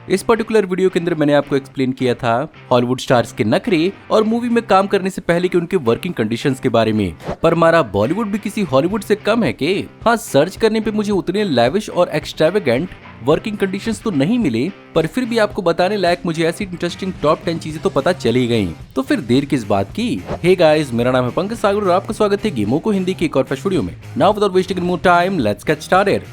इस particular video के अंदर मैंने आपको एक्सप्लेन किया था हॉलीवुड स्टार्स के नखरे और मूवी में काम करने से पहले के उनके वर्किंग कंडीशंस के बारे में। पर हमारा बॉलीवुड भी किसी हॉलीवुड से कम है के? हाँ, सर्च करने पे मुझे उतने लैविश और एक्सट्रावेगेंट वर्किंग कंडीशंस तो नहीं मिले, पर फिर भी आपको बताने लायक मुझे ऐसी इंटरेस्टिंग टॉप 10 चीजें तो पता चली गई। तो फिर देर किस बात की। हे गाइस, मेरा नाम है पंकज सागर और आपका स्वागत है गेमों को हिंदी की एक और फ्रेश वीडियो में। Now without wasting any more time, let's get started.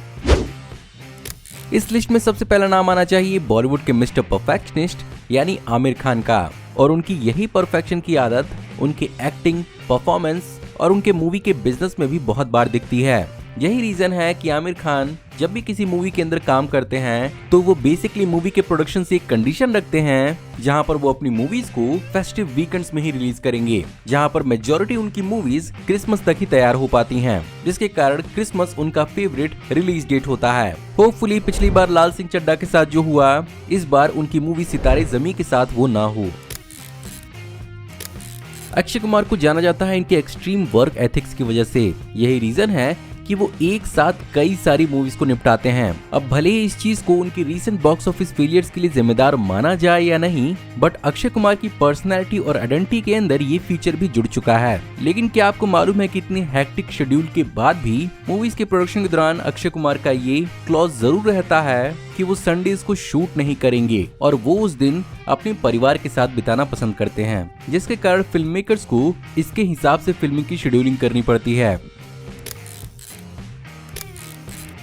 इस लिस्ट में सबसे पहला नाम आना चाहिए बॉलीवुड के मिस्टर परफेक्शनिस्ट यानी आमिर खान का। और उनकी यही परफेक्शन की आदत उनके एक्टिंग, परफॉर्मेंस और उनके मूवी के बिजनेस में भी बहुत बार दिखती है। यही रीजन है कि आमिर खान जब भी किसी मूवी के अंदर काम करते हैं तो वो बेसिकली मूवी के प्रोडक्शन से एक कंडीशन रखते हैं जहां पर वो अपनी मूवीज को फेस्टिव वीकेंड्स में ही रिलीज करेंगे, जहां पर मेजॉरिटी उनकी मूवीज क्रिसमस तक ही तैयार हो पाती हैं, जिसके कारण क्रिसमस उनका फेवरेट रिलीज डेट होता है। होपफुली पिछली बार लाल सिंह चड्ढा के साथ जो हुआ, इस बार उनकी मूवी सितारे जमी के साथ वो ना हो। अक्षय कुमार को जाना जाता है इनके एक्सट्रीम वर्क एथिक्स की वजह से। यही रीजन है कि वो एक साथ कई सारी मूवीज को निपटाते हैं। अब भले ही इस चीज को उनकी रीसेंट बॉक्स ऑफिस फेलियर्स के लिए जिम्मेदार माना जाए या नहीं, बट अक्षय कुमार की पर्सनैलिटी और आइडेंटिटी के अंदर ये फीचर भी जुड़ चुका है। लेकिन क्या आपको मालूम है कि इतनी हैक्टिक शेड्यूल के बाद भी मूवीज के प्रोडक्शन के दौरान अक्षय कुमार का ये क्लॉज जरूर रहता है कि वो संडेज को शूट नहीं करेंगे और वो उस दिन अपने परिवार के साथ बिताना पसंद करते हैं, जिसके कारण फिल्म मेकर्स को इसके हिसाब से फिल्म की शेड्यूलिंग करनी पड़ती है।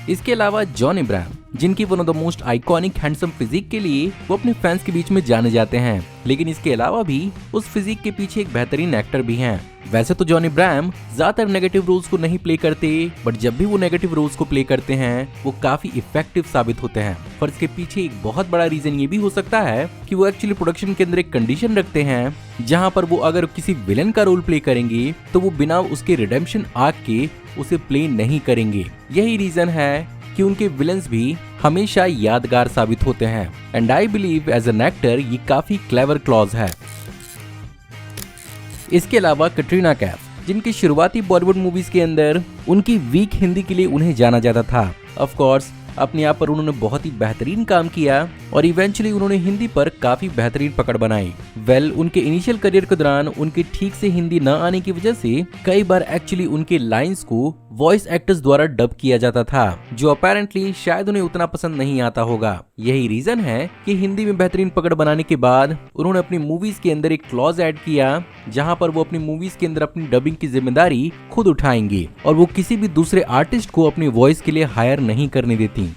इसके अलावा जॉन इब्राहिम, जिनकी one of the most iconic handsome physique के लिए वो अपने फैंस के बीच में जाने जाते हैं, लेकिन इसके अलावा भी उस फिजिक के पीछे एक बेहतरीन एक्टर भी हैं। वैसे तो जॉन इब्राहिम ज्यादातर नेगेटिव रोल्स को नहीं प्ले करते, बट जब भी वो नेगेटिव रोल्स को प्ले करते हैं वो काफी इफेक्टिव साबित होते हैं। पर इसके पीछे एक बहुत बड़ा रीजन ये भी हो सकता है कि वो एक्चुअली प्रोडक्शन के अंदर एक कंडीशन रखते हैं जहां पर वो अगर किसी विलन का रोल प्ले करेंगे तो वो बिना उसके रिडेम्पशन आर्क के उसे प्ले नहीं करेंगे। यही रीजन है कि उनके विलन्स भी हमेशा यादगार साबित होते हैं। And I believe as an actor ये काफी क्लेवर क्लॉज है। इसके अलावा कैटरीना कैफ, जिनकी शुरुआती बॉलीवुड मूवीज के अंदर उनकी वीक हिंदी के लिए उन्हें जाना जाता था। ऑफ कोर्स अपने आप पर उन्होंने बहुत ही बेहतरीन काम किया और इवेंचुअली उन्होंने हिंदी पर काफी बेहतरीन पकड़ बनाई। उनके इनिशियल करियर के दौरान उनके ठीक से हिंदी न आने की वजह से कई बार एक्चुअली उनके लाइंस को वॉइस एक्टर्स द्वारा डब किया जाता था, जो अपेरेंटली शायद उन्हें उतना पसंद नहीं आता होगा। यही रीजन है कि हिंदी में बेहतरीन पकड़ बनाने के बाद उन्होंने अपनी मूवीज के अंदर एक क्लॉज ऐड किया जहां पर वो अपनी मूवीज के अंदर अपनी डबिंग की जिम्मेदारी खुद उठाएंगे और वो किसी भी दूसरे आर्टिस्ट को अपनी वॉइस के लिए हायर नहीं करने देती।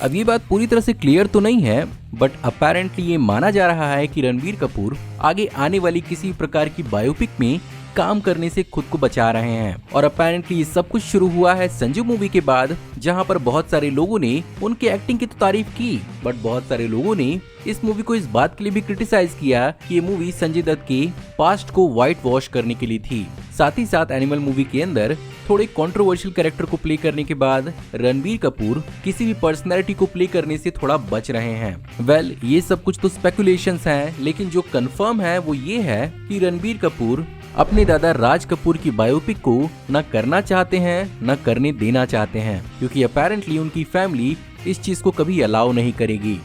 अब ये बात पूरी तरह से क्लियर तो नहीं है, बट अपेरेंटली ये माना जा रहा है कि रणबीर कपूर आगे आने वाली किसी प्रकार की बायोपिक में काम करने से खुद को बचा रहे हैं। और अपेरेंटली ये सब कुछ शुरू हुआ है संजू मूवी के बाद, जहां पर बहुत सारे लोगों ने उनकी एक्टिंग की तो तारीफ की, बट बहुत सारे लोगों ने इस मूवी को इस बात के लिए भी क्रिटिसाइज किया कि ये मूवी संजय दत्त के पास्ट को व्हाइट वॉश करने के लिए थी। साथ ही साथ एनिमल मूवी के अंदर थोड़े कंट्रोवर्शियल कैरेक्टर को प्ले करने के बाद रणबीर कपूर किसी भी पर्सनैलिटी को प्ले करने से थोड़ा बच रहे हैं। ये सब कुछ तो स्पेकुलेशंस हैं, लेकिन जो कंफर्म है वो ये है कि रणबीर कपूर अपने दादा राज कपूर की बायोपिक को न करना चाहते हैं न करने देना चाहते हैं, क्योंकि अपेरेंटली उनकी फैमिली इस चीज को कभी अलाउ नहीं करेगी।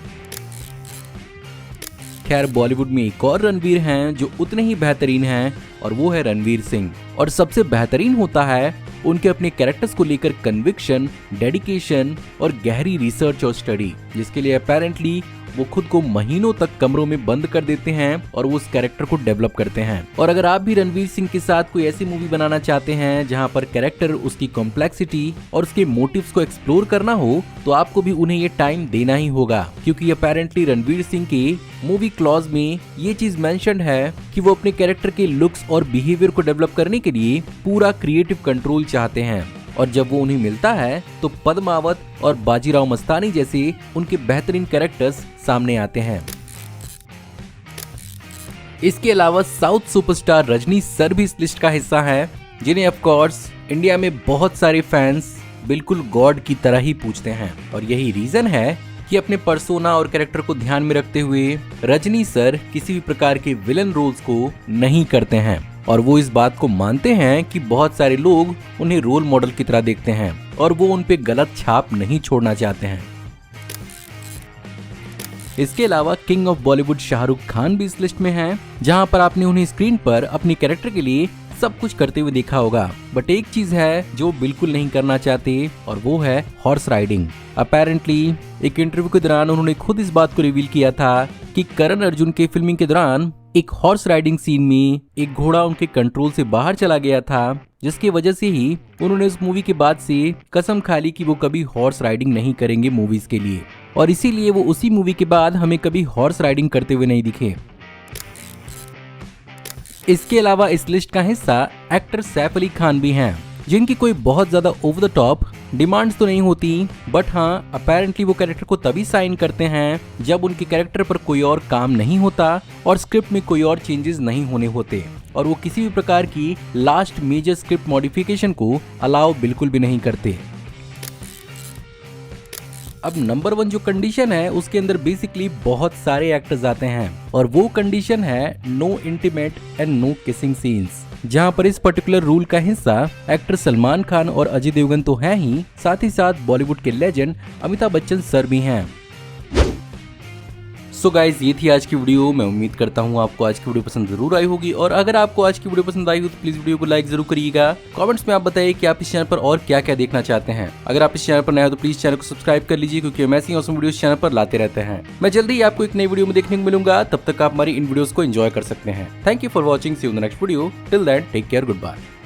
खैर, बॉलीवुड में एक और रणवीर हैं जो उतने ही बेहतरीन हैं और वो है रणवीर सिंह। और सबसे बेहतरीन होता है उनके अपने कैरेक्टर्स को लेकर कन्विक्शन, डेडिकेशन और गहरी रिसर्च और स्टडी, जिसके लिए अपेरेंटली वो खुद को महीनों तक कमरों में बंद कर देते हैं और वो उस कैरेक्टर को डेवलप करते हैं। और अगर आप भी रणवीर सिंह के साथ कोई ऐसी मूवी बनाना चाहते हैं जहां पर कैरेक्टर, उसकी कॉम्प्लेक्सिटी और उसके मोटिव्स को एक्सप्लोर करना हो, तो आपको भी उन्हें ये टाइम देना ही होगा, क्योंकि अपेरेंटली रणवीर सिंह के मूवी क्लॉज में ये चीज मेंशन्ड है कि वो अपने कैरेक्टर के लुक्स और बिहेवियर को डेवलप करने के लिए पूरा क्रिएटिव कंट्रोल चाहते हैं। और जब वो उन्हें मिलता है तो पद्मावत और बाजीराव मस्तानी जैसे उनके बेहतरीन कैरेक्टर्स सामने आते हैं। इसके अलावा साउथ सुपरस्टार रजनी सर भी इस लिस्ट का हिस्सा है, जिन्हें ऑफ कोर्स इंडिया में बहुत सारे फैंस बिल्कुल गॉड की तरह ही पूजते हैं। और यही रीजन है कि अपने पर्सोना और कैरेक्टर को ध्यान में रखते हुए रजनी सर किसी भी प्रकार के विलन रोल्स को नहीं करते हैं और वो इस बात को मानते हैं कि बहुत सारे लोग उन्हें रोल मॉडल की तरह देखते हैं और वो उन पे गलत छाप नहीं छोड़ना चाहते हैं। इसके अलावा किंग ऑफ बॉलीवुड शाहरुख खान भी इस लिस्ट में हैं, जहां पर आपने उन्हें स्क्रीन पर अपनी कैरेक्टर के लिए सब कुछ करते हुए देखा होगा। बट एक चीज है जो बिल्कुल नहीं करना चाहते और वो है हॉर्स राइडिंग। अपेरेंटली एक इंटरव्यू के दौरान उन्होंने खुद इस बात को रिवील किया था कि करण अर्जुन के फिल्मिंग के दौरान एक हॉर्स राइडिंग सीन में एक घोड़ा उनके कंट्रोल से बाहर चला गया था, जिसकी वजह से ही उन्होंने उस मूवी के बाद से कसम खा ली कि वो कभी हॉर्स राइडिंग नहीं करेंगे मूवीज के लिए, और इसीलिए वो उसी मूवी के बाद हमें कभी हॉर्स राइडिंग करते हुए नहीं दिखे। इसके अलावा इस लिस्ट का हिस्सा एक्टर सैफ अली खान भी हैं, जिनकी कोई बहुत ज्यादा ओवर द टॉप डिमांड्स तो नहीं होती, बट हाँ अपेरेंटली वो कैरेक्टर को तभी साइन करते हैं जब उनके कैरेक्टर पर कोई और काम नहीं होता और स्क्रिप्ट में कोई और चेंजेस नहीं होने होते, और वो किसी भी प्रकार की लास्ट मेजर स्क्रिप्ट मॉडिफिकेशन को अलाउ बिल्कुल भी नहीं करते। अब नंबर 1 जो कंडीशन है उसके अंदर बेसिकली बहुत सारे एक्टर्स आते हैं, और वो कंडीशन है no intimate and no kissing scenes, जहां पर इस पर्टिकुलर रूल का हिस्सा एक्टर सलमान खान और अजय देवगन तो हैं ही, साथ ही साथ बॉलीवुड के लेजेंड अमिताभ बच्चन सर भी हैं। सो गाइज ये थी आज की वीडियो। मैं उम्मीद करता हूँ आपको आज की वीडियो पसंद जरूर आई होगी, और अगर आपको आज की वीडियो पसंद आई हो तो प्लीज वीडियो को लाइक जरूर करिएगा। कमेंट्स में आप बताइए कि आप इस चैनल पर और क्या क्या देखना चाहते हैं। अगर आप इस चैनल पर नए हो तो प्लीज चैनल को सब्सक्राइब कर लीजिए, क्योंकि हम ऐसी औसम वीडियो चैनल पर लाते रहते हैं। मैं जल्दी ही आपको एक नई वीडियो में देखने को मिलूंगा, तब तक आप हमारी इन वीडियोस को एंजॉय कर सकते हैं। Thank you for watching, see you in the next video. Till then take care, good bye.